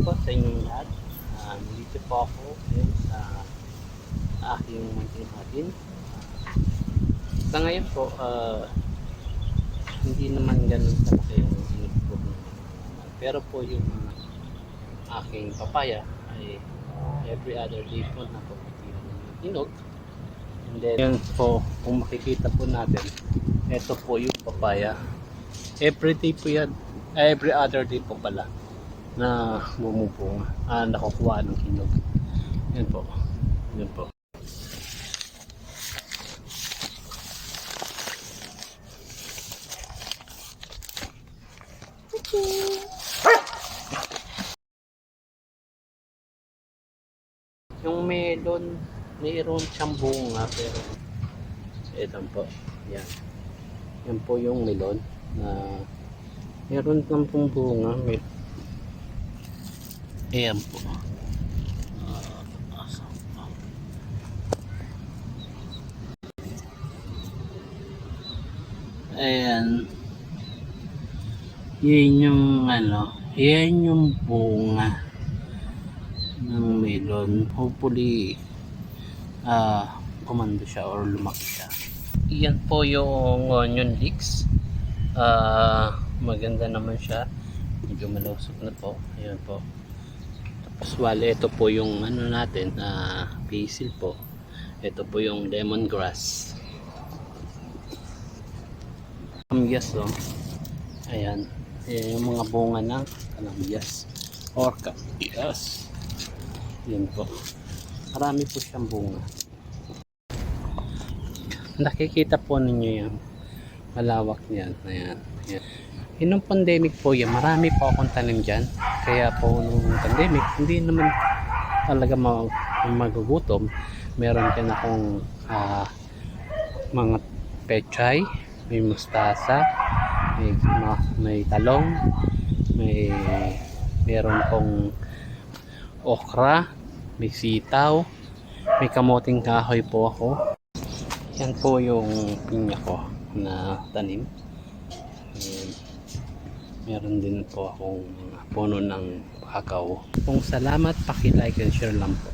po sa inyong lahat. Nandito po ako ngayon sa aking munting hardin. Sa ngayon po, hindi naman ganun kalaki yung inipog. Pero po yung aking papaya ay every other day po na po yung hinog. And then yun po, kung makikita po natin, ito po yung papaya. Every day po yan, every other day po pala na bumupunga, nakukuha ng hinog. Yan po, yan po. Yung melon, mayroon siyang bunga pero ito po, yan. Yan po yung melon na mayroon lang pong bunga. Ayan po. Ayan. Yan yung yan yung bunga ng melon. Hopefully kumando siya or lumaki siya. Yan po yung onion leeks. Maganda naman siya. Medyo malusog na po. Ayan po. Tapos wala, ito po yung natin, basil po. Ito po yung lemongrass. Kalamyas, oh. Ayan. Ayan yung mga bunga ng kalamyas or kalamyas. Yan po. Marami po siyang bunga. Nakikita po ninyo yung malawak niyan. Ayan. Ayan. Nung pandemic po yan, marami po akong tanim dyan. Kaya po nung pandemic, hindi naman talaga magugutom. Meron din akong mga pechay, may mustasa, may talong, meron pong okra, may sitaw, may kamoting kahoy po ako. Yan po yung pinya ko na tanim. Meron din po akong puno ng kakao. Kung salamat, paki-like and share lang po.